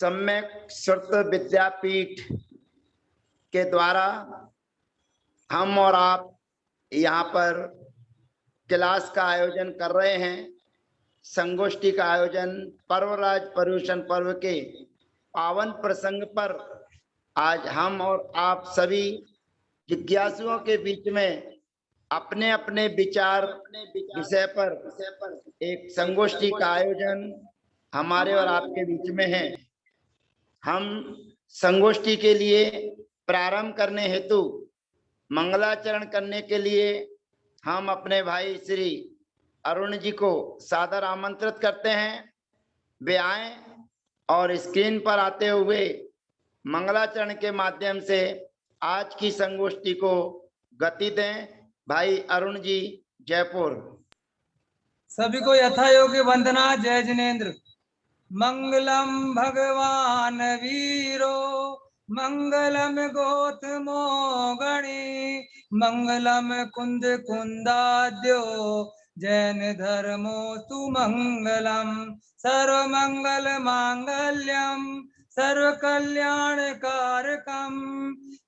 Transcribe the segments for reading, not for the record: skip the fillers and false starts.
सम्यक श्रुत विद्यापीठ के द्वारा हम और आप यहाँ पर क्लास का आयोजन कर रहे हैं। संगोष्ठी का आयोजन पर्वराज पर्यूषण पर्व के पावन प्रसंग पर आज हम और आप सभी जिज्ञासुओं के बीच में अपने अपने विचार विषय पर एक संगोष्ठी का आयोजन हमारे और आपके बीच में है। हम संगोष्ठी के लिए प्रारंभ करने हेतु मंगलाचरण करने के लिए हम अपने भाई श्री अरुण जी को सादर आमंत्रित करते हैं। वे आए और स्क्रीन पर आते हुए मंगलाचरण के माध्यम से आज की संगोष्ठी को गति दें। भाई अरुण जी, जयपुर। सभी को यथा योग्य वंदना। जय जिनेन्द्र। मंगलम भगवान वीरो मंगलम गौतमो गणी मंगलम कुंद कुंदाद्यो जैन धर्मो तु मंगलम सर्वमंगल मांगल्यम सर्व कल्याण कारकम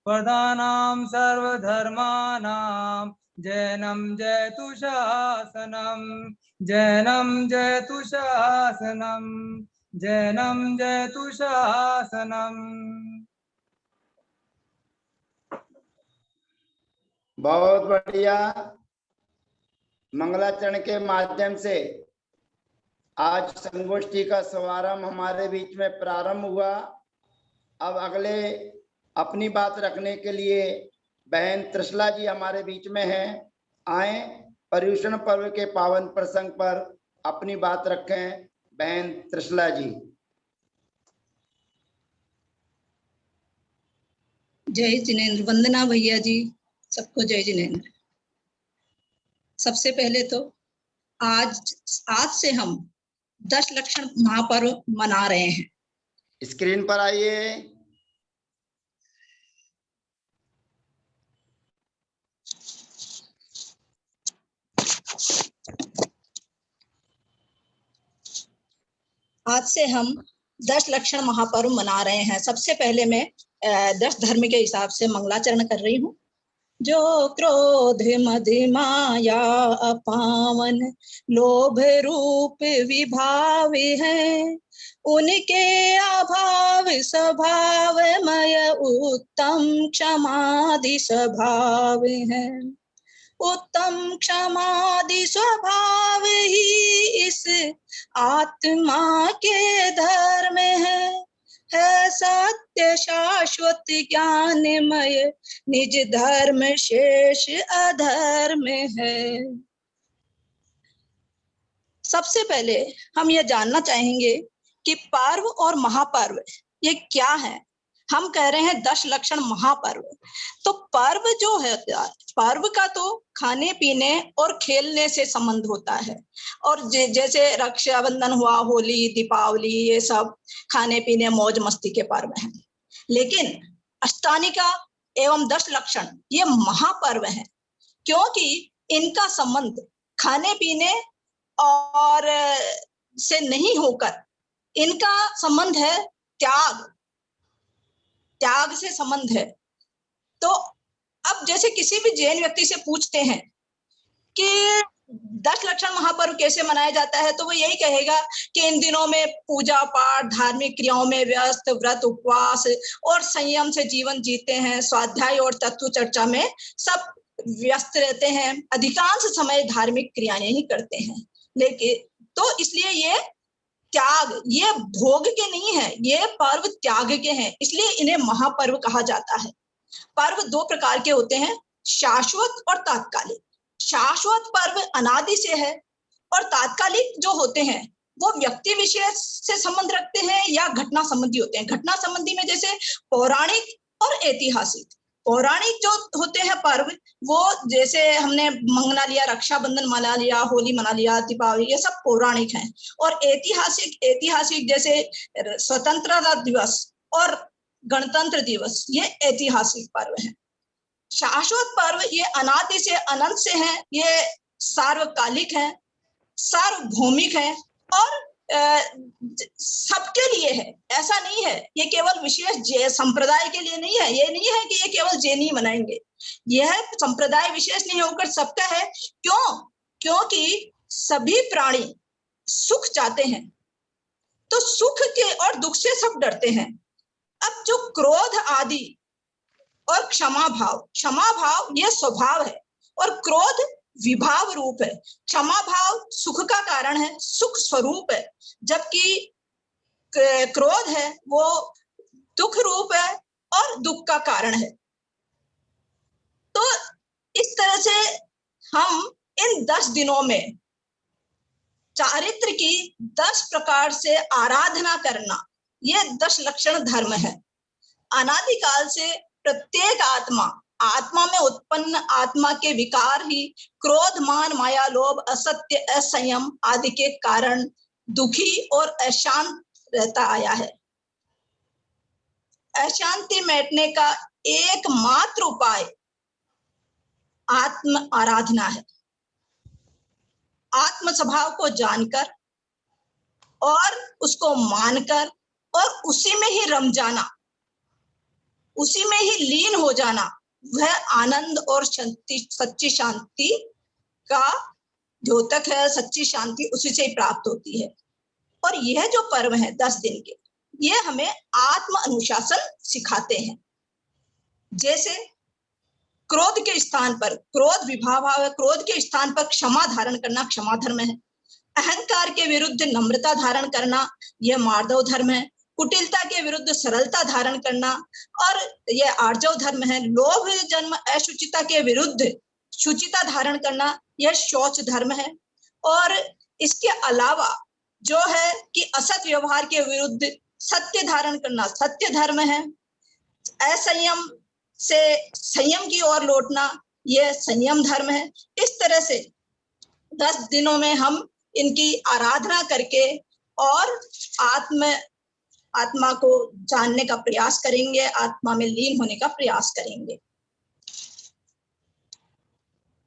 प्रधानाम सर्वधर्मानां जैनम जयतु शासनम जैनम जयतु शासनम जैनम जयतु शासनम। बहुत बढ़िया। मंगलाचरण के माध्यम से आज संगोष्ठी का शुभारंभ हमारे बीच में प्रारंभ हुआ। अब अगले अपनी बात रखने के लिए बहन त्रिशला जी हमारे बीच में हैं। आए पर्यूषण पर्व के पावन प्रसंग पर अपनी बात रखें। बहन त्रिशला जी। जय जिनेन्द्र। वंदना भैया जी, सबको जय जिनेन्द्र। सबसे पहले तो आज से हम 10 लक्षण महापर्व मना रहे हैं। स्क्रीन पर आइए। आज से हम 10 लक्षण महापर्व मना रहे हैं। सबसे पहले मैं 10 धर्म के हिसाब से मंगलाचरण कर रही हूँ। जो क्रोध मद माया अपावन लोभ रूप विभाव है उनके अभाव स्वभावमय उत्तम क्षमादि स्वभाव है। उत्तम क्षमादि स्वभाव ही इस आत्मा के धर्म है सत्य शाश्वत ज्ञानमय निज धर्म शेष अधर्म है। सबसे पहले हम यह जानना चाहेंगे कि पर्व और महापर्व ये क्या है। हम कह रहे हैं 10 लक्षण महापर्व। तो पर्व जो है, पर्व का तो खाने पीने और खेलने से संबंध होता है। और जैसे रक्षाबंधन हुआ, होली, दीपावली, ये सब खाने पीने मौज मस्ती के पर्व हैं। लेकिन अष्टानिका एवं 10 लक्षण ये महापर्व हैं, क्योंकि इनका संबंध खाने पीने और से नहीं होकर इनका संबंध है त्याग से संबंध है। तो अब जैसे किसी भी जैन व्यक्ति से पूछते हैं कि 10 लक्षण महापर्व कैसे मनाया जाता है, तो वो यही कहेगा कि इन दिनों में पूजा पाठ धार्मिक क्रियाओं में व्यस्त, व्रत उपवास और संयम से जीवन जीते हैं, स्वाध्याय और तत्व चर्चा में सब व्यस्त रहते हैं, अधिकांश समय धार्मिक क्रियाएं ही करते हैं। लेकिन तो इसलिए ये त्याग, ये भोग के नहीं है, ये पर्व त्याग के हैं, इसलिए इन्हें महापर्व कहा जाता है। पर्व 2 प्रकार के होते हैं, शाश्वत और तात्कालिक। शाश्वत पर्व अनादि से है और तात्कालिक जो होते हैं वो व्यक्ति विशेष से संबंध रखते हैं या घटना संबंधी होते हैं। घटना संबंधी में जैसे पौराणिक और ऐतिहासिक। पौराणिक जो होते हैं पर्व, वो जैसे हमने मंगना लिया, रक्षाबंधन मना लिया, होली मना लिया, दीपावली, ये सब पौराणिक हैं। और ऐतिहासिक जैसे स्वतंत्रता दिवस और गणतंत्र दिवस, ये ऐतिहासिक पर्व हैं। शाश्वत पर्व ये अनादि से अनंत से हैं, ये सार्वकालिक हैं, सार्वभौमिक हैं और सबके लिए है, ऐसा नहीं है ये केवल विशेष संप्रदाय के लिए नहीं है। ये नहीं है कि ये केवल जैन ही मनाएंगे, यह संप्रदाय विशेष नहीं होकर सबका है। क्यों? क्योंकि सभी प्राणी सुख चाहते हैं, तो सुख के और दुख से सब डरते हैं। अब जो क्रोध आदि और क्षमा भाव यह स्वभाव है और क्रोध विभाव रूप है। क्षमा भाव सुख का कारण है, सुख स्वरूप है, जबकि क्रोध है वो दुख रूप है और दुख का कारण है। तो इस तरह से हम इन 10 दिनों में चारित्र की 10 प्रकार से आराधना करना, ये 10 लक्षण धर्म है। अनादिकाल से प्रत्येक आत्मा में उत्पन्न आत्मा के विकार ही क्रोध, मान, माया, लोभ, असत्य, असंयम आदि के कारण दुखी और अशांत रहता आया है। अशांति मिटने का एकमात्र उपाय आत्म आराधना है। आत्म स्वभाव को जानकर और उसको मानकर और उसी में ही रम जाना, उसी में ही लीन हो जाना, वह आनंद और सच्ची शांति का द्योतक है। सच्ची शांति उसी से ही प्राप्त होती है। और यह जो पर्व है 10 दिन के, ये हमें आत्म अनुशासन सिखाते हैं। जैसे क्रोध के स्थान पर क्रोध विभाव है, क्रोध के स्थान पर क्षमा धारण करना क्षमा धर्म है। अहंकार के विरुद्ध नम्रता धारण करना यह मार्दव धर्म है। कुटिलता के विरुद्ध सरलता धारण करना और यह आर्जव धर्म है। लोभ जन्म अशुचिता के विरुद्ध शुचिता धारण करना यह शौच धर्म है। और इसके अलावा जो है कि असत व्यवहार के विरुद्ध सत्य धारण करना सत्य धर्म है। असंयम से संयम की ओर लौटना यह संयम धर्म है। इस तरह से 10 दिनों में हम इनकी आराधना करके और आत्मा को जानने का प्रयास करेंगे, आत्मा में लीन होने का प्रयास करेंगे।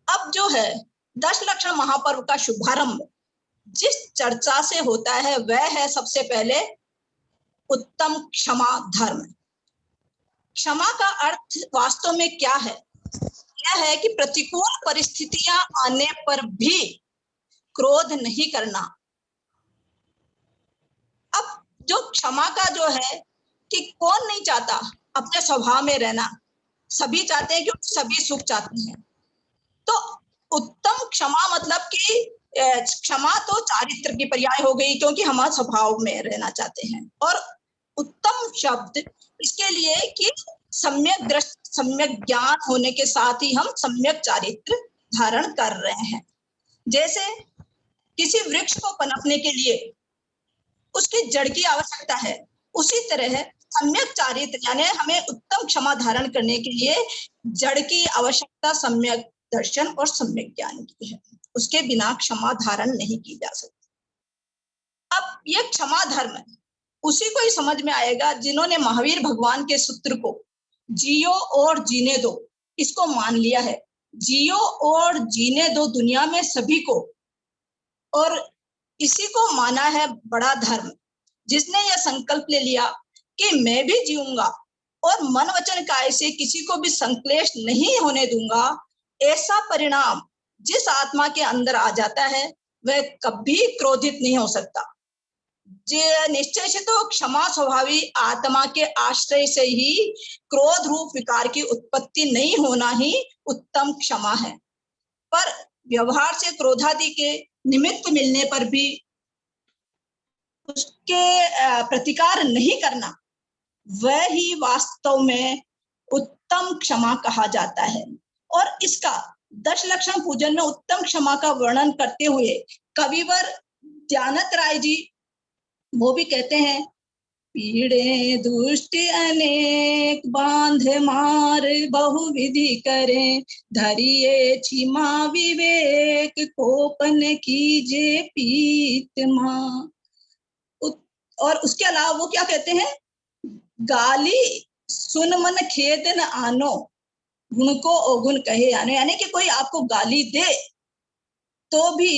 अब जो है 10 लक्षण महापर्व का शुभारंभ जिस चर्चा से होता है वह है सबसे पहले उत्तम क्षमा धर्म। क्षमा का अर्थ वास्तव में क्या है? यह है कि प्रतिकूल परिस्थितियां आने पर भी क्रोध नहीं करना। अब जो क्षमा का जो है कि कौन नहीं चाहता अपने स्वभाव में रहना, सभी चाहते हैं क्योंकि सभी सुख चाहते हैं। तो उत्तम क्षमा मतलब कि क्षमा तो चारित्र की पर्याय हो गई, क्योंकि हम स्वभाव में रहना चाहते हैं। और उत्तम शब्द इसके लिए कि सम्यक दृष्टि, सम्यक ज्ञान होने के साथ ही हम सम्यक चारित्र धारण कर रहे हैं। जैसे किसी वृक्ष को पनपने के लिए उसकी जड़ की आवश्यकता है, उसी तरह सम्यक चारित्र यानी हमें उत्तम क्षमा धारण करने के लिए जड़ की आवश्यकता सम्यक दर्शन और सम्यक ज्ञान की है। उसके बिना क्षमा धारण नहीं की जा सकती। अब ये क्षमा धर्म है, उसी को ही समझ में आएगा जिन्होंने महावीर भगवान के सूत्र को जियो और जीने दो इसको मान लिया है। जियो और जीने दो दुनिया में सभी को, और इसी को माना है बड़ा धर्म। जिसने यह संकल्प ले लिया कि मैं भी जीऊंगा और मन वचन काया से किसी को भी संक्लेश नहीं होने दूंगा, ऐसा परिणाम जिस आत्मा के अंदर आ जाता है वह कभी क्रोधित नहीं हो सकता। निश्चय से तो क्षमा स्वभावी आत्मा के आश्रय से ही क्रोध रूप विकार की उत्पत्ति नहीं होना ही उत्तम क्षमा है। पर व्यवहार से क्रोधादि के निमित्त मिलने पर भी उसके प्रतिकार नहीं करना, वह ही वास्तव में उत्तम क्षमा कहा जाता है। और इसका 10 लक्षण पूजन में उत्तम क्षमा का वर्णन करते हुए कविवर दयानंद राय जी वो भी कहते हैं, पीड़े दुष्ट अनेक बांध मार बहुविधि करें, धरिए क्षमा विवेक कोपन कीजे पीत मां। और उसके अलावा वो क्या कहते हैं, गाली सुन मन खेद न आनो, गुण को अवगुण कहे। यानी कि कोई आपको गाली दे तो भी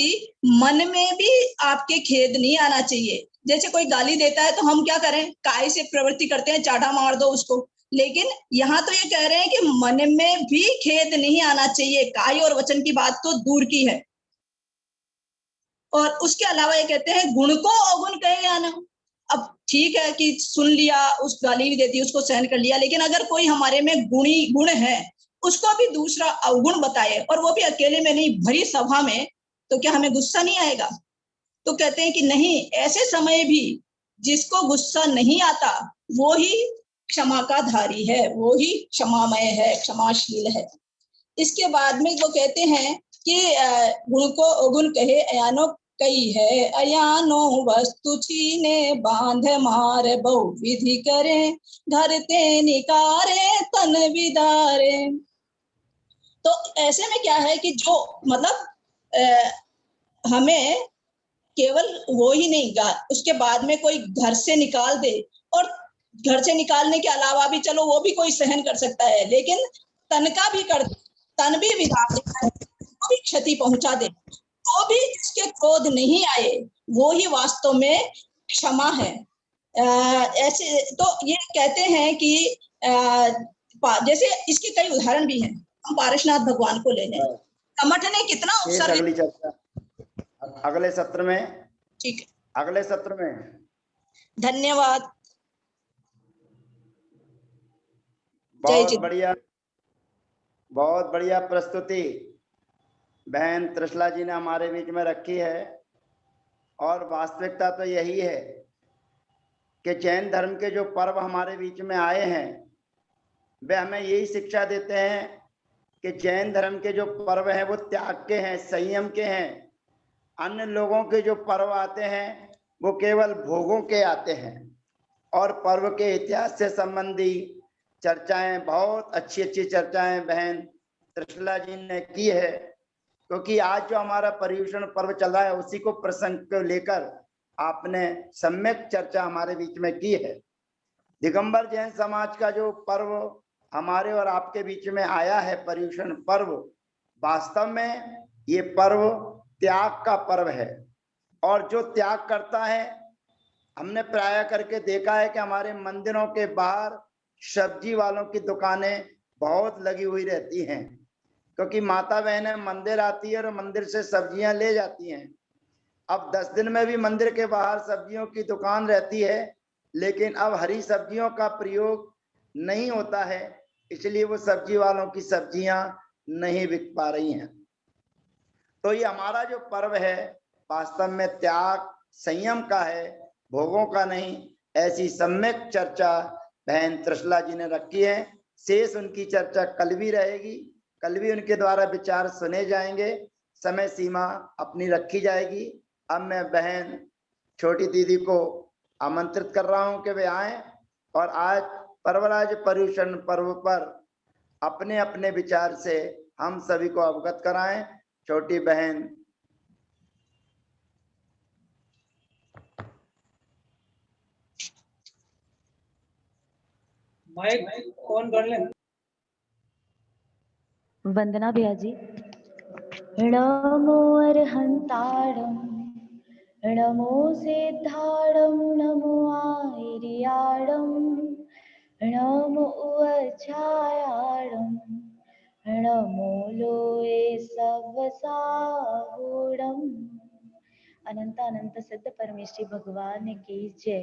मन में भी आपके खेद नहीं आना चाहिए। जैसे कोई गाली देता है तो हम क्या करें, काय से प्रवृत्ति करते हैं, चाटा मार दो उसको। लेकिन यहाँ तो ये कह रहे हैं कि मन में भी खेद नहीं आना चाहिए। काय और वचन की बात तो दूर की है। और उसके अलावा ये कहते हैं गुण को अवगुण कहे या ना। अब ठीक है कि सुन लिया, उस गाली भी देती, उसको सहन कर लिया, लेकिन अगर कोई हमारे में गुण है, उसको भी दूसरा अवगुण बताए, और वो भी अकेले में नहीं, भरी सभा में, तो क्या हमें गुस्सा नहीं आएगा? तो कहते हैं कि नहीं, ऐसे समय भी जिसको गुस्सा नहीं आता वो ही क्षमा का धारी है, वो ही क्षमामय है, क्षमाशील है। इसके बाद में वो कहते हैं कि गुण को अवगुण कहे अयानो कई है, अयानो वस्तु चीने बांध मार बहु विधि करे, धरते निकारे तन विदारे। तो ऐसे में क्या है कि जो मतलब हमें केवल वो ही नहीं, उसके बाद में कोई घर से निकाल दे, और घर से निकालने के अलावा भी चलो वो भी कोई सहन कर सकता है, लेकिन तन का भी कर, तन भी विदा दे, वो भी क्षति पहुंचा दे, तो भी इसके क्रोध नहीं आए, वो ही वास्तव में क्षमा है। ऐसे तो ये कहते हैं कि जैसे इसके कई उदाहरण भी हैं। हम पारसनाथ भगवान को ले लें, कमठ ने कितना अवसर, अगली चर्चा अगले सत्र में। ठीक है, अगले सत्र में। धन्यवाद। बहुत बढ़िया, बहुत बढ़िया प्रस्तुति बहन त्रिशला जी ने हमारे बीच में रखी है। और वास्तविकता तो यही है कि जैन धर्म के जो पर्व हमारे बीच में आए हैं वे हमें यही शिक्षा देते हैं कि जैन धर्म के जो पर्व हैं वो त्याग के हैं, संयम के हैं। अन्य लोगों के जो पर्व आते हैं वो केवल भोगों के आते हैं। और पर्व के इतिहास से संबंधी चर्चाएं, बहुत अच्छी अच्छी चर्चाएं बहन त्रिशला जी ने की है, क्योंकि आज जो हमारा पर्युषण पर्व चल रहा है उसी को प्रसंग को लेकर आपने सम्यक चर्चा हमारे बीच में की है। दिगंबर जैन समाज का जो पर्व हमारे और आपके बीच में आया है, पर्युषण पर्व, वास्तव में ये पर्व त्याग का पर्व है। और जो त्याग करता है, हमने प्राय करके देखा है कि हमारे मंदिरों के बाहर सब्जी वालों की दुकानें बहुत लगी हुई रहती हैं, क्योंकि माता बहनें मंदिर आती है और मंदिर से सब्जियां ले जाती हैं। अब 10 दिन में भी मंदिर के बाहर सब्जियों की दुकान रहती है, लेकिन अब हरी सब्जियों का प्रयोग नहीं होता है, इसलिए वो सब्जी वालों की सब्जियां नहीं बिक पा रही हैं। तो ये हमारा जो पर्व है वास्तव में त्याग संयम का है, भोगों का नहीं। ऐसी सम्यक चर्चा बहन त्रिशला जी ने रखी है। शेष उनकी चर्चा कल भी रहेगी, कल भी उनके द्वारा विचार सुने जाएंगे, समय सीमा अपनी रखी जाएगी। अब मैं बहन छोटी दीदी को आमंत्रित कर रहा हूं कि वे आए और आज पर्वराज पर्युषण पर्व पर अपने अपने विचार से हम सभी को अवगत कराएं। छोटी बहन। माइक ऑन कर ले। वंदना भैया जी। नमो अर्हंताणं, नमो सिद्धाणं, नमो आयर्याणं, नमो उवचायाणं, नमो लोये सवसाहुणम्। अनंत अनंत सिद्ध परमेश्वरी भगवान की जय।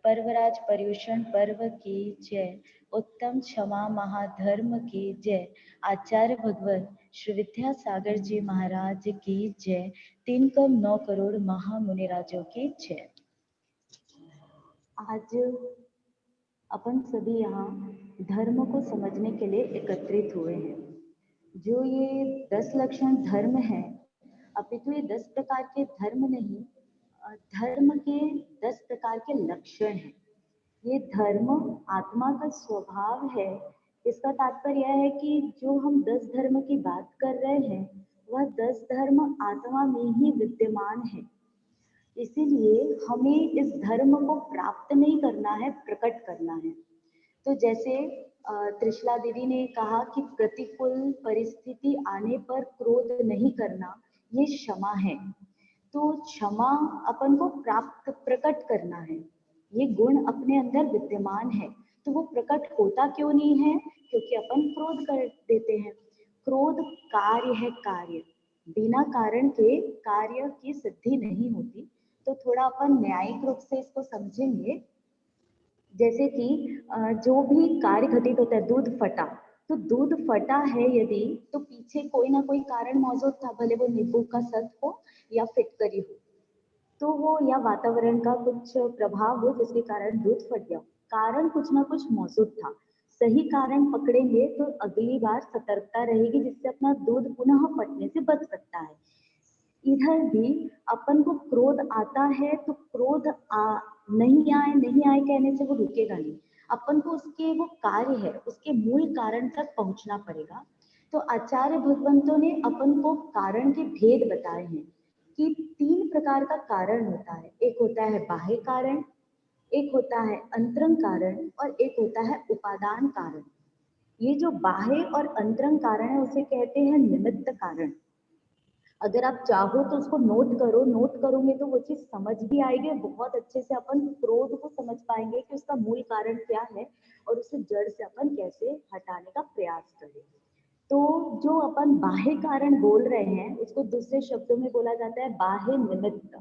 पर्वराज पर्युषण पर्व की जय। उत्तम क्षमा महाधर्म की जय। आचार्य भगवत श्री विद्यासागर जी महाराज की जय। 3.9 करोड़ महामुनिराजों की जय। आज अपन सभी यहाँ धर्म को समझने के लिए एकत्रित हुए हैं। जो ये 10 लक्षण धर्म है, अपितु ये 10 प्रकार के धर्म नहीं, धर्म के 10 प्रकार के लक्षण हैं। ये धर्म आत्मा का स्वभाव है। इसका तात्पर्य यह है कि जो हम 10 धर्म की बात कर रहे हैं वह 10 धर्म आत्मा में ही विद्यमान है। इसीलिए हमें इस धर्म को प्राप्त नहीं करना है, प्रकट करना है। तो जैसे त्रिशला दीदी ने कहा कि प्रतिकूल परिस्थिति आने पर क्रोध नहीं करना, ये क्षमा है। तो क्षमा अपन को प्राप्त प्रकट करना है, ये गुण अपने अंदर विद्यमान है। तो वो प्रकट होता क्यों नहीं है? क्योंकि अपन क्रोध कर देते हैं। क्रोध कार्य है, कार्य बिना कारण के कार्य की सिद्धि नहीं होती। तो थोड़ा अपन न्यायिक रूप से इसको समझेंगे। जैसे कि जो भी कार्य घटित होता है, दूध फटा, तो दूध फटा है यदि, तो पीछे कोई ना कोई कारण मौजूद था, भले वो नींबू का सत हो या फिटकरी हो, तो वो या वातावरण का कुछ प्रभाव हो जिसके कारण दूध फट गया। कारण कुछ ना कुछ मौजूद था। सही कारण पकड़ेंगे तो अगली बार सतर्कता रहेगी, जिससे अपना दूध पुनः फटने से बच सकता है। इधर भी अपन को क्रोध आता है, तो क्रोध नहीं आए नहीं आए कहने से वो रुकेगा नहीं। अपन को उसके वो कार्य है, उसके मूल कारण तक पहुंचना पड़ेगा। तो आचार्य भगवंतों ने अपन को कारण के भेद बताए हैं कि 3 प्रकार का कारण होता है। एक होता है बाह्य कारण, एक होता है अंतरंग कारण, और एक होता है उपादान कारण। ये जो बाह्य और अंतरंग कारण है उसे कहते हैं निमित्त कारण। अगर आप चाहो तो उसको नोट करो, नोट करोगे तो वो चीज समझ भी आएगी, बहुत अच्छे से अपन क्रोध को समझ पाएंगे कि उसका मूल कारण क्या है और उसे जड़ से अपन कैसे हटाने का प्रयास करें। तो जो अपन बाह्य कारण बोल रहे हैं उसको दूसरे शब्दों में बोला जाता है बाह्य निमित्त।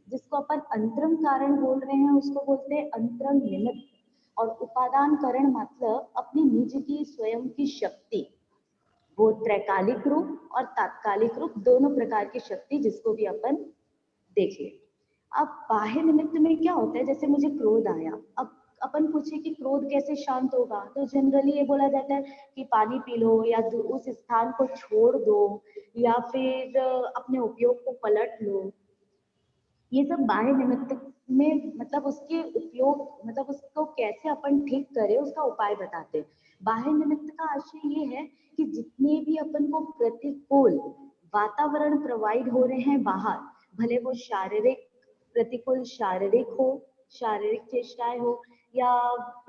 जिसको अपन अंतरंग कारण बोल रहे हैं उसको बोलते हैं अंतरंग निमित्त। और उपादान कारण मतलब अपनी निज की स्वयं की शक्ति, वो त्रैकालिक रूप और तात्कालिक रूप दोनों प्रकार की शक्ति, जिसको भी अपन देखें। अब बाह्य निमित्त में क्या होता है? जैसे मुझे क्रोध आया, अब अपन पूछे कि क्रोध कैसे शांत होगा, तो जनरली ये बोला जाता है कि पानी पी लो, या उस स्थान को छोड़ दो, या फिर अपने उपयोग को पलट लो। ये सब बाह्य निमित्त में मतलब उसके उपयोग, मतलब उसको कैसे अपन ठीक करें उसका उपाय बताते हैं। बाह्य निमित्त का आशय ये है कि जितने भी अपन को प्रतिकूल वातावरण प्रोवाइड हो रहे हैं बाहर, भले वो शारीरिक प्रतिकूल शारीरिक हो, शारीरिक चेष्टाएं हो, या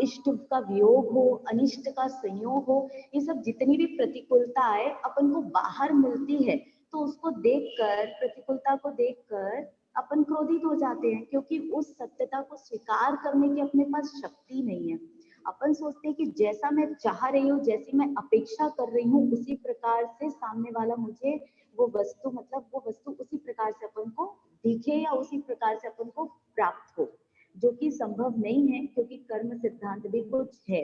इष्ट का वियोग हो, अनिष्ट का संयोग हो, ये सब जितनी भी प्रतिकूलताएं अपन को बाहर मिलती है, तो उसको देखकर, प्रतिकूलता को देखकर अपन क्रोधित हो जाते हैं, क्योंकि उस सत्यता को स्वीकार करने की अपने पास शक्ति नहीं है। अपन सोचते हैं कि जैसा मैं चाह रही हूँ, जैसी मैं अपेक्षा कर रही हूँ, उसी प्रकार से सामने वाला मुझे वो वस्तु, मतलब वो वस्तु उसी प्रकार से अपन को दिखे या उसी प्रकार से अपन को प्राप्त हो, जो कि संभव नहीं है, क्योंकि कर्म सिद्धांत भी कुछ है।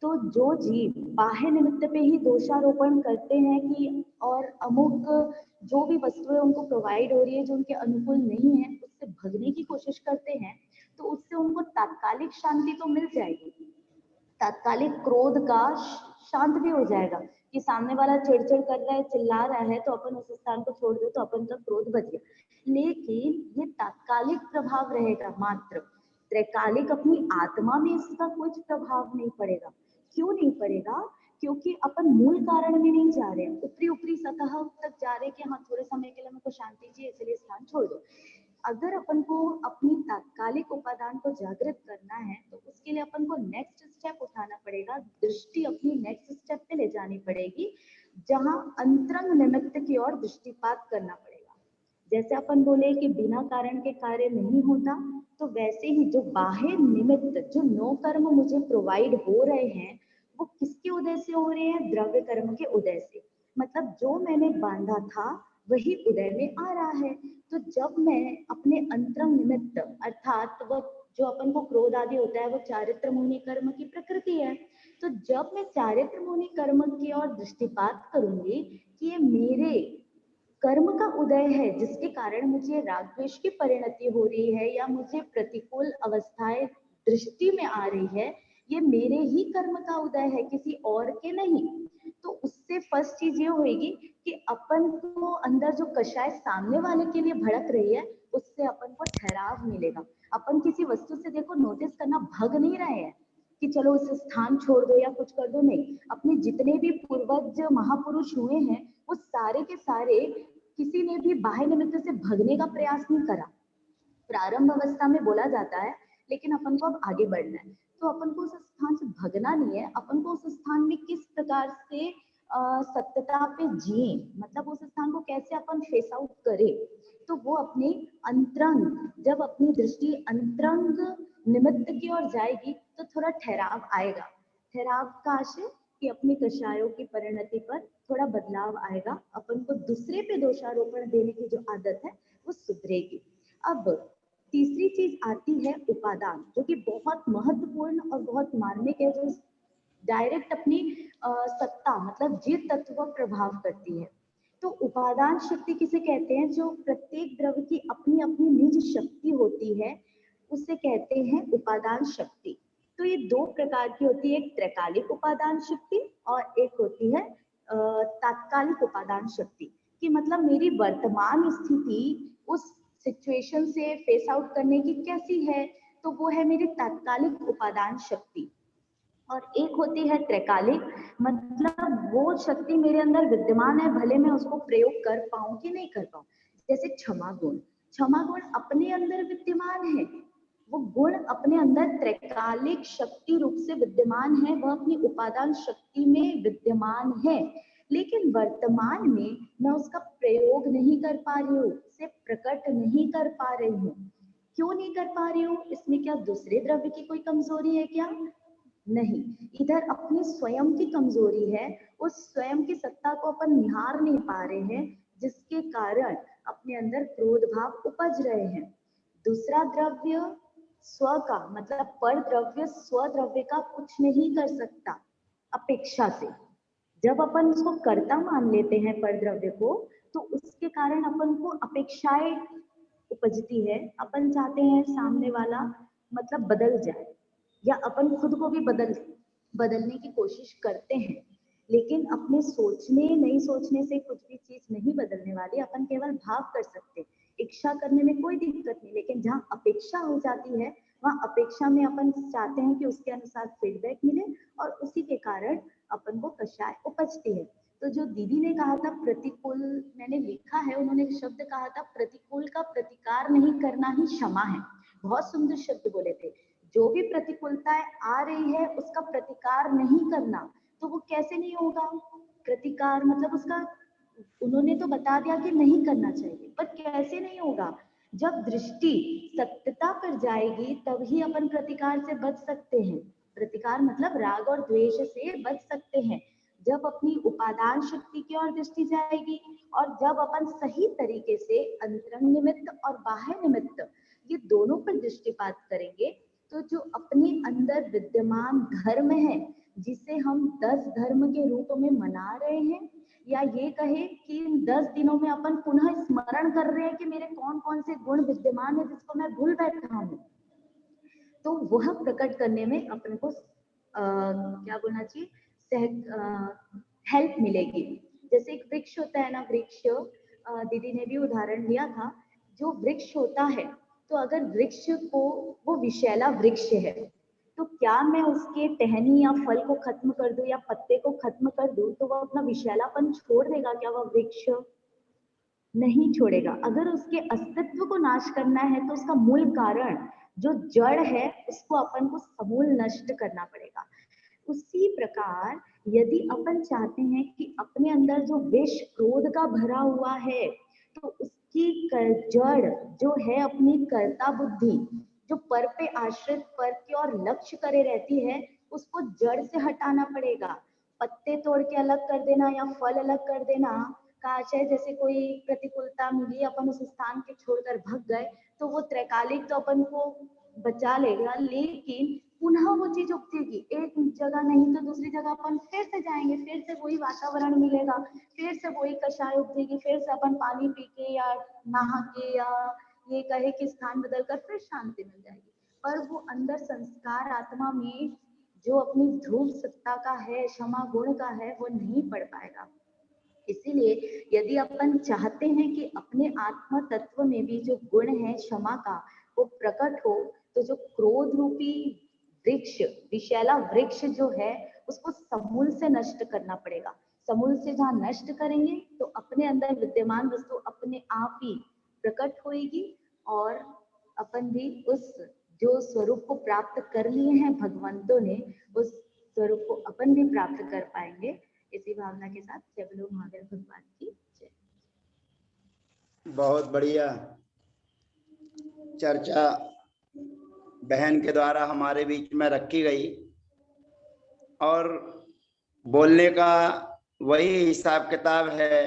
तो जो जीव बाह्य निमित्त पे ही दोषारोपण करते हैं कि और अमुक जो भी वस्तुएं उनको प्रोवाइड हो रही है जो उनके अनुकूल नहीं है, उससे भगने की कोशिश करते हैं, तो उससे उनको तात्कालिक शांति तो मिल जाएगी, तात्कालिक क्रोध का शांत भी हो जाएगा कि सामने वाला चिड़चिड़ कर रहा है, चिल्ला रहा है, तो अपन उस स्थान को छोड़ दो तो अपन का क्रोध बच गया। लेकिन ये तात्कालिक प्रभाव रहेगा मात्र, त्रैकालिक अपनी आत्मा में इसका कुछ प्रभाव नहीं पड़ेगा। क्यों नहीं पड़ेगा? क्योंकि अपन मूल कारण में नहीं जा रहे हैं, ऊपरी ऊपरी सतह तक जा रहे हैं कि हाँ थोड़े समय के लिए मेरे को शांति चाहिए इसलिए स्थान छोड़ दो। अगर अपन को अपनी तात्कालिक उपादान को जागृत करना है तो उसके लिए अपन को नेक्स्ट स्टेप उठाना पड़ेगा, दृष्टि अपनी नेक्स्ट स्टेप पे ले जानी पड़ेगी, जहां अंतरंग निमित्त की ओर दृष्टिपात करना पड़ेगा। जैसे अपन बोले कि बिना कारण के कार्य नहीं होता, तो वैसे ही जो बाह्य निमित्त, जो 9 कर्म मुझे प्रोवाइड हो रहे हैं, वो किसके उदय से हो रहे हैं? द्रव्य कर्म के उदय से। मतलब जो मैंने बांधा था वही उदय में आ रहा है। तो जब मैं अपने अंतरंग निमित्त, अर्थात वो जो अपन को क्रोध आदि होता है वो चारित्र मुनि कर्म की प्रकृति है, तो जब मैं चारित्र मुनि कर्म की ओर दृष्टिपात करूंगी कि ये मेरे कर्म का उदय है जिसके कारण मुझे राग द्वेष की परिणति हो रही है या मुझे प्रतिकूल अवस्थाएं दृष्टि में आ रही है, ये मेरे ही कर्म का उदय है, किसी और के नहीं। तो उससे फर्स्ट चीज ये होगी कि अपन को अंदर जो कषाय सामने वाले के लिए भड़क रही है उससे अपन को ठहराव मिलेगा। अपन किसी वस्तु से देखो नोटिस करना भग नहीं रहे हैं कि चलो उस स्थान छोड़ दो या कुछ कर दो, नहीं। अपने जितने भी पूर्वज महापुरुष हुए हैं वो सारे के सारे किसी ने भी बाह्य निमित्त से भगने का प्रयास नहीं करा। प्रारंभ अवस्था में बोला जाता है लेकिन अपन को अब आगे बढ़ना है, तो अपन को उस स्थान से भगना नहीं है, अपन को उस स्थान में किस प्रकार से सत्यता पे जिए, मतलब उस स्थान को कैसे अपन फेस आउट करें, तो वो अपने अंतरंग, जब अपनी दृष्टि अंतरंग निमित्त की ओर जाएगी तो थोड़ा ठहराव आएगा। ठहराव का आशय कि अपनी कषायों की परिणति पर थोड़ा बदलाव आएगा, अपन को दूसरे पे दोषारोपण देने की जो आदत है वो सुधरेगी। अब तीसरी चीज आती है उपादान, जो कि बहुत महत्वपूर्ण और बहुत मार्मिक है, जो डायरेक्ट अपनी सत्ता मतलब जीव तत्व को प्रभाव करती है। तो उपादान शक्ति किसे कहते हैं? जो प्रत्येक द्रव्य की अपनी अपनी निज शक्ति होती है, उसे कहते हैं उपादान शक्ति। तो ये दो प्रकार की होती है, एक त्रैकालिक उपादान शक्ति और एक होती है तात्कालिक उपादान शक्ति। कि मतलब मेरी वर्तमान स्थिति उस सिचुएशन से फेस आउट करने की कैसी है, तो वो है मेरी तात्कालिक उपादान शक्ति। और एक होती है त्रैकालिक, मतलब वो शक्ति मेरे अंदर विद्यमान है, भले मैं उसको प्रयोग कर पाऊं कि नहीं कर पाऊं। जैसे क्षमा गुण, क्षमा गुण अपने अंदर विद्यमान है, वो गुण अपने अंदर त्रैकालिक शक्ति रूप से विद्यमान है, वह अपनी उपादान शक्ति में विद्यमान है, लेकिन वर्तमान में मैं उसका प्रयोग नहीं कर पा रही हूँ, उसे प्रकट नहीं कर पा रही हूँ। क्यों नहीं कर पा रही हूँ? इसमें क्या दूसरे द्रव्य की कोई कमजोरी है क्या? नहीं, इधर अपनी स्वयं की कमजोरी है, उस स्वयं की सत्ता को अपन निहार नहीं पा रहे हैं, जिसके कारण अपने अंदर क्रोध भाव उपज रहे हैं। दूसरा द्रव्य स्व का, मतलब पर द्रव्य स्व द्रव्य का कुछ नहीं कर सकता अपेक्षा से। जब अपन उसको कर्ता मान लेते हैं पर द्रव्य को, तो उसके कारण अपन को अपेक्षाएं उपजती है। अपन चाहते हैं सामने वाला मतलब बदल जाए, या अपन खुद को भी बदलने की कोशिश करते हैं, लेकिन अपने सोचने नहीं सोचने से कुछ भी चीज नहीं बदलने वाली। अपन केवल भाव कर सकते हैं, इच्छा करने में कोई दिक्कत नहीं, लेकिन जहाँ अपेक्षा हो जाती है, वहाँ अपेक्षा में अपन चाहते हैं कि उसके अनुसार फीडबैक मिले, और उसी के कारण अपन को कषाय उपजती है। तो जो दीदी ने कहा था प्रतिकूल, मैंने लिखा है, उन्होंने एक शब्द कहा था, प्रतिकूल का प्रतिकार नहीं करना ही क्षमा है। बहुत सुंदर शब्द बोले थे। जो भी प्रतिकूलताएं आ रही है उसका प्रतिकार नहीं करना, तो वो कैसे नहीं होगा? प्रतिकार मतलब उसका, उन्होंने तो बता दिया कि नहीं करना चाहिए, पर कैसे नहीं होगा? जब दृष्टि सत्यता पर जाएगी तभी अपन प्रतिकार से बच सकते हैं। प्रतिकार मतलब राग और द्वेष से बच सकते हैं, जब अपनी उपादान शक्ति की ओर दृष्टि जाएगी, और जब अपन सही तरीके से अंतरंग निमित्त और बाह्य निमित्त ये दोनों पर दृष्टिपात करेंगे, तो जो अपने अंदर विद्यमान धर्म है, जिसे हम 10 धर्म के रूप में मना रहे हैं, या ये कहे कि इन 10 दिनों में अपन पुनः स्मरण कर रहे हैं कि मेरे कौन कौन से गुण विद्यमान है जिसको मैं भूल बैठा हूँ, तो वह प्रकट करने में अपन को क्या बोलना चाहिए, हेल्प मिलेगी। जैसे एक वृक्ष होता है ना, वृक्ष दीदी ने भी उदाहरण दिया था, जो वृक्ष होता है, तो अगर वृक्ष को, वो विषैला वृक्ष है, तो क्या मैं उसके टहनी या फल को खत्म कर दूं या पत्ते को खत्म कर दूं तो वह अपना विषैलापन छोड़ देगा क्या? वह वृक्ष नहीं छोड़ेगा। अगर उसके अस्तित्व को नाश करना है तो उसका मूल कारण जो जड़ है उसको अपन को समूल नष्ट करना पड़ेगा। उसी प्रकार यदि अपन चाहते हैं कि अपने अंदर जो विष क्रोध का भरा हुआ है, तो उसकी जड़ जो है अपनी कर्ता बुद्धि, जो पर पे आश्रित, पर की ओर लक्ष्य करे रहती है, उसको जड़ से हटाना पड़ेगा। पत्ते तोड़ के अलग कर देना या फल अलग कर देना का आशय, जैसे कोई प्रतिकूलता मिली, अपन उस स्थान के छोड़कर भाग गए, तो वो त्रैकालिक तो अपन को बचा लेगा, लेकिन पुनः वो चीज उगतेगी। एक जगह नहीं तो दूसरी जगह अपन फिर से जाएंगे, फिर से वही वातावरण मिलेगा, फिर से वही कषाय उगतेगी, फिर से अपन पानी पी के या नहा के या ये कहे कि स्थान बदल कर फिर शांति मिल जाएगी। पर वो अंदर संस्कार आत्मा में जो अपनी ध्रुव सत्ता का है, क्षमा गुण का है, वो नहीं पढ़ पाएगा। इसीलिए यदि अपन चाहते हैं कि अपने आत्म तत्व में भी जो गुण है क्षमा का वो प्रकट हो, तो जो क्रोध रूपी वृक्ष, विषैला वृक्ष जो है, उसको समूल से नष्ट करना पड़ेगा। समूल से जहाँ नष्ट करेंगे तो अपने अंदर विद्यमान वस्तु अपने आप ही प्रकट होएगी, और अपन भी उस जो स्वरूप को प्राप्त कर लिए हैं भगवंतों ने, उस स्वरूप को अपन भी प्राप्त कर पाएंगे। इसी भावना के साथ जय बोलो महावीर भगवान की जय। बहुत बढ़िया चर्चा बहन के द्वारा हमारे बीच में रखी गई और बोलने का वही हिसाब किताब है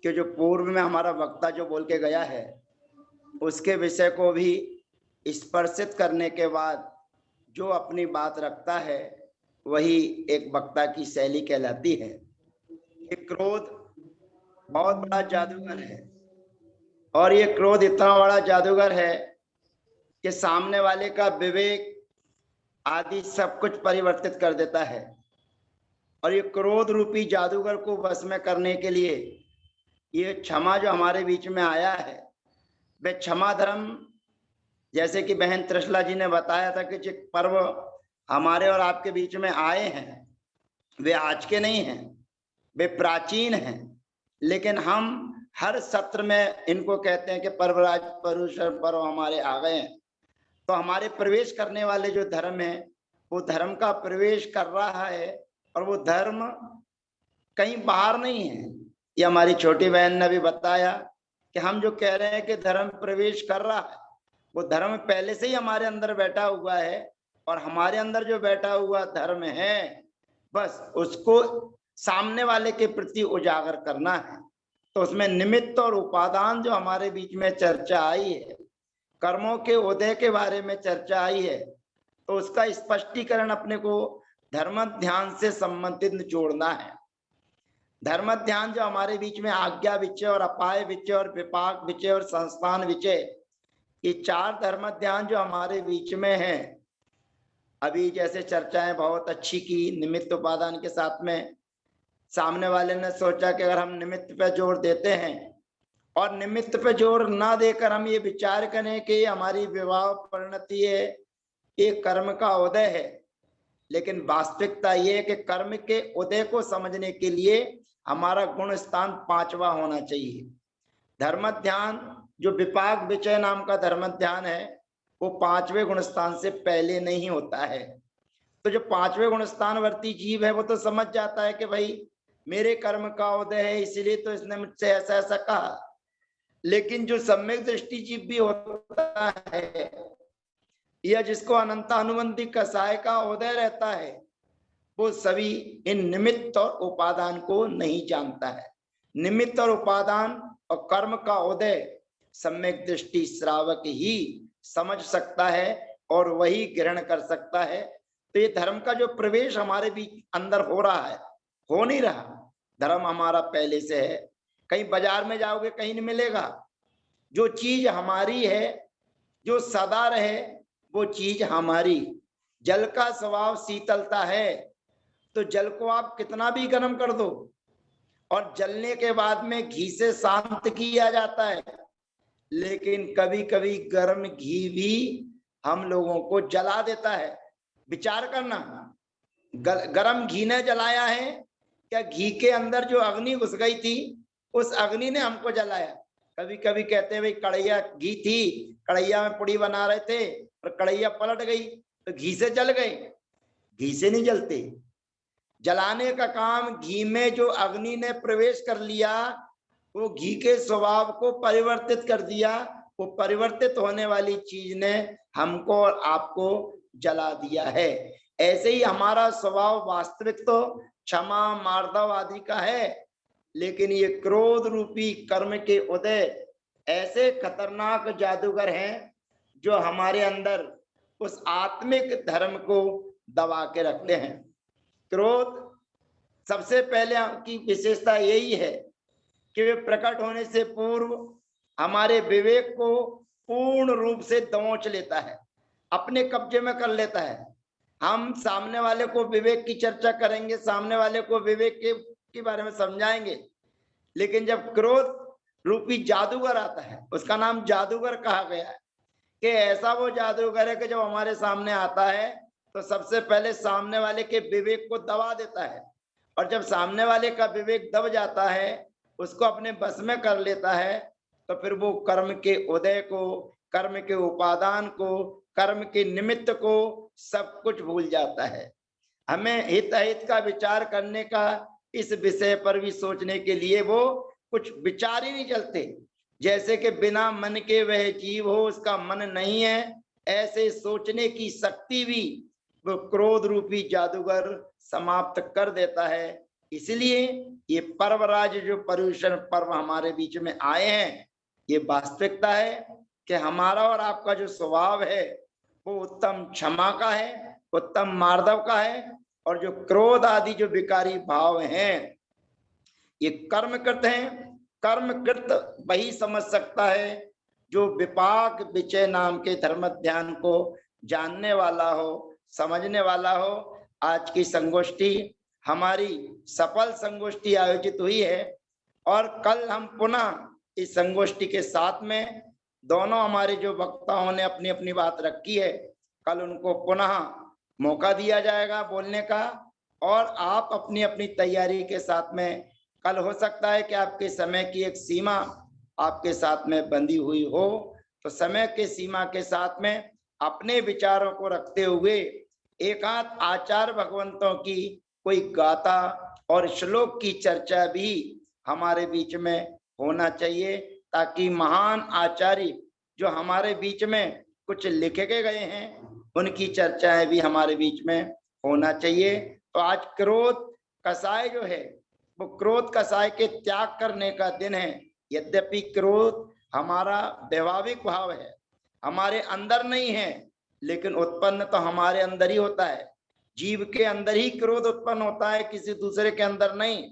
कि जो पूर्व में हमारा वक्ता जो बोल के गया है उसके विषय को भी स्पर्शित करने के बाद जो अपनी बात रखता है वही एक वक्ता की शैली कहलाती है। ये क्रोध बहुत बड़ा जादूगर है और ये क्रोध इतना बड़ा जादूगर है कि सामने वाले का विवेक आदि सब कुछ परिवर्तित कर देता है। और ये क्रोध रूपी जादूगर को वश में करने के लिए ये क्षमा जो हमारे बीच में आया है, वे क्षमा धर्म, जैसे कि बहन त्रिशला जी ने बताया था कि जो पर्व हमारे और आपके बीच में आए हैं वे आज के नहीं हैं, वे प्राचीन हैं, लेकिन हम हर सत्र में इनको कहते हैं कि पर्वराज परुषर पर्व हमारे आ गए हैं। तो हमारे प्रवेश करने वाले जो धर्म है वो धर्म का प्रवेश कर रहा है और वो धर्म कहीं बाहर नहीं है। ये हमारी छोटी बहन ने भी बताया कि हम जो कह रहे हैं कि धर्म प्रवेश कर रहा है वो धर्म पहले से ही हमारे अंदर बैठा हुआ है और हमारे अंदर जो बैठा हुआ धर्म है बस उसको सामने वाले के प्रति उजागर करना है। तो उसमें निमित्त और उपादान जो हमारे बीच में चर्चा आई है, कर्मों के उदय के बारे में चर्चा आई है, तो उसका स्पष्टीकरण अपने को धर्म ध्यान से संबंधित जोड़ना है। धर्म ध्यान जो हमारे बीच में आज्ञा विचय और अपाय विचय और विपाक विचय और संस्थान विचय, ये चार धर्म ध्यान जो हमारे बीच में है, अभी जैसे चर्चाएं बहुत अच्छी की निमित्त उपादान के साथ में, सामने वाले ने सोचा कि अगर हम निमित्त पे जोर देते हैं और निमित्त पे जोर ना देकर हम ये विचार करें कि हमारी विवाह परिणति है, ये कर्म का उदय है, लेकिन वास्तविकता ये है कि कर्म के उदय को समझने के लिए हमारा गुण स्थान 5वां होना चाहिए। धर्म ध्यान जो विपाक विचय नाम का धर्म ध्यान है वो 5वें गुण स्थान से पहले नहीं होता है। तो जो 5वें गुण स्थान वर्ती जीव है वो तो समझ जाता है कि भाई मेरे कर्म का उदय है इसलिए तो इसने मुझसे ऐसा ऐसा कहा, लेकिन जो सम्यक दृष्टि जीव भी होता है या जिसको अनंत अनुबंधी कसाय का उदय रहता है वो सभी इन निमित्त और उपादान को नहीं जानता है। निमित्त और उपादान और कर्म का उदय सम्यक दृष्टि श्रावक ही समझ सकता है और वही ग्रहण कर सकता है। तो ये धर्म का जो प्रवेश हमारे बीच अंदर हो रहा है, हो नहीं रहा, धर्म हमारा पहले से है। कहीं बाजार में जाओगे कहीं नहीं मिलेगा। जो चीज हमारी है जो सदा रहे वो चीज हमारी। जल का स्वभाव शीतलता है, तो जल को आप कितना भी गर्म कर दो और जलने के बाद में घी से शांत किया जाता है, लेकिन कभी कभी गर्म घी भी हम लोगों को जला देता है। विचार करना, गर्म घी ने जलाया है क्या घी के अंदर जो अग्नि घुस गई थी उस अग्नि ने हमको जलाया? कभी कभी कहते हैं भाई कढ़ैया घी थी, कढ़ैया में पुड़ी बना रहे थे और कढ़ैया पलट गई तो घी से जल गए। घी से नहीं जलते। जलाने का काम घी में जो अग्नि ने प्रवेश कर लिया वो घी के स्वभाव को परिवर्तित कर दिया। वो परिवर्तित होने वाली चीज ने हमको और आपको जला दिया है। ऐसे ही हमारा स्वभाव वास्तविक तो क्षमा मार्दव आदि का है, लेकिन ये क्रोध रूपी कर्म के उदय ऐसे खतरनाक जादूगर हैं जो हमारे अंदर उस आत्मिक धर्म को दबा के रखते हैं। क्रोध सबसे पहले की विशेषता यही है कि वे प्रकट होने से पूर्व हमारे विवेक को पूर्ण रूप से दबोच लेता है, अपने कब्जे में कर लेता है। हम सामने वाले को विवेक की चर्चा करेंगे, सामने वाले को विवेक के बारे में समझाएंगे, लेकिन जब क्रोध रूपी जादूगर आता है, उसका नाम जादूगर कहा गया है कि ऐसा वो जादूगर है कि जब हमारे सामने आता है तो सबसे पहले सामने वाले के विवेक को दबा देता है, और जब सामने वाले का विवेक दब जाता है, उसको अपने बस में कर लेता है, तो फिर वो कर्म के उदय को, कर्म के उपादान को, कर्म के निमित्त को सब कुछ भूल जाता है। हमें हित अहित का विचार करने का, इस विषय पर भी सोचने के लिए वो कुछ विचार ही नहीं चलते। जैसे कि बिना मन के वह जीव हो, उसका मन नहीं है, ऐसे सोचने की शक्ति भी वो क्रोध रूपी जादूगर समाप्त कर देता है। इसलिए ये पर्वराज जो पर्युषण पर्व हमारे बीच में आए हैं, ये वास्तविकता है कि हमारा और आपका जो स्वभाव है वो उत्तम क्षमा का है, उत्तम मार्दव का है, और जो क्रोध आदि जो विकारी भाव हैं ये कर्मकृत हैं। कर्मकृत वही समझ सकता है जो विपाक विचय नाम के धर्म ध्यान को जानने वाला हो, समझने वाला हो। आज की संगोष्ठी हमारी सफल संगोष्ठी आयोजित हुई है और कल हम पुनः इस संगोष्ठी के साथ में दोनों हमारे जो वक्ताओं ने अपनी अपनी बात रखी है, कल उनको पुनः मौका दिया जाएगा बोलने का। और आप अपनी अपनी तैयारी के साथ में, कल हो सकता है कि आपके समय की एक सीमा आपके साथ में बंधी हुई हो, तो समय के सीमा के साथ में अपने विचारों को रखते हुए एकांत आचार्य भगवंतों की कोई गाथा और श्लोक की चर्चा भी हमारे बीच में होना चाहिए, ताकि महान आचार्य जो हमारे बीच में कुछ लिखे गए हैं उनकी चर्चाएं भी हमारे बीच में होना चाहिए। तो आज क्रोध कसाय जो है वो क्रोध कसाय के त्याग करने का दिन है। यद्यपि क्रोध हमारा वैभाविक भाव है, हमारे अंदर नहीं है, लेकिन उत्पन्न तो हमारे अंदर ही होता है। जीव के अंदर ही क्रोध उत्पन्न होता है, किसी दूसरे के अंदर नहीं।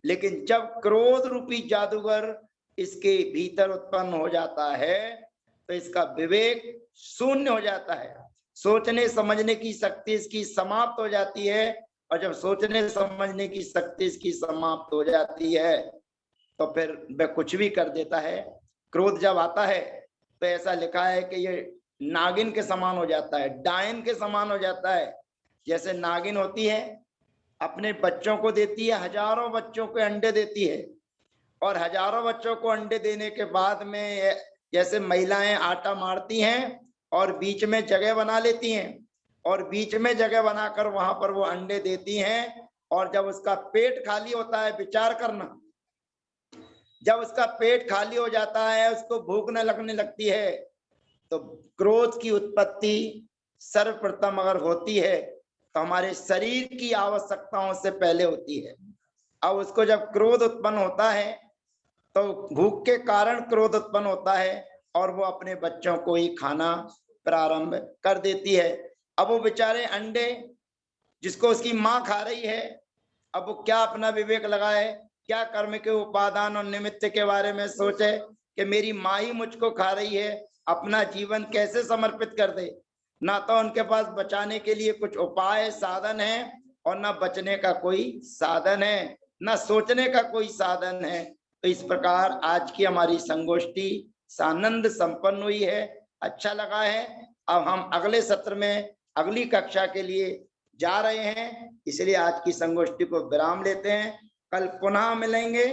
लेकिन जब क्रोध रूपी जादूगर इसके भीतर उत्पन्न हो जाता है तो इसका विवेक शून्य हो जाता है, सोचने समझने की शक्ति इसकी समाप्त हो जाती है। और जब सोचने समझने की शक्ति इसकी समाप्त हो जाती है तो फिर वह कुछ भी कर देता है। क्रोध जब आता है तो ऐसा लिखा है कि ये नागिन के समान हो जाता है, डायन के समान हो जाता है। जैसे नागिन होती है, अपने बच्चों को देती है, हजारों बच्चों को अंडे देती है, और हजारों बच्चों को अंडे देने के बाद में जैसे महिलाएं आटा मारती हैं और बीच में जगह बना लेती हैं, और बीच में जगह बनाकर वहां पर वो अंडे देती हैं। और जब उसका पेट खाली होता है, विचार करना, जब उसका पेट खाली हो जाता है, उसको भूख न लगने लगती है, तो क्रोध की उत्पत्ति सर्वप्रथम अगर होती है तो हमारे शरीर की आवश्यकताओं से पहले होती है। अब उसको जब क्रोध उत्पन्न होता है तो भूख के कारण क्रोध उत्पन्न होता है और वो अपने बच्चों को ही खाना प्रारंभ कर देती है। अब वो बेचारे अंडे जिसको उसकी माँ खा रही है, अब वो क्या अपना विवेक लगाए, क्या कर्म के उपादान और निमित्त के बारे में सोचे कि मेरी माँ ही मुझको खा रही है, अपना जीवन कैसे समर्पित कर दे। ना तो उनके पास बचाने के लिए कुछ उपाय साधन है, और ना बचने का कोई साधन है, ना सोचने का कोई साधन है। तो इस प्रकार आज की हमारी संगोष्ठी सानंद संपन्न हुई है, अच्छा लगा है। अब हम अगले सत्र में अगली कक्षा के लिए जा रहे हैं, इसलिए आज की संगोष्ठी को विराम लेते हैं। कल पुनः मिलेंगे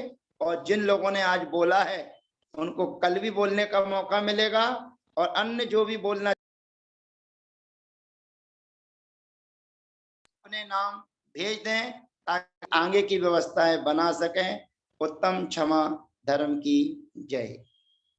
और जिन लोगों ने आज बोला है उनको कल भी बोलने का मौका मिलेगा, और अन्य जो भी बोलना अपने नाम भेज दें ताकि आगे की व्यवस्थाएं बना सकें। उत्तम क्षमा धर्म की जय।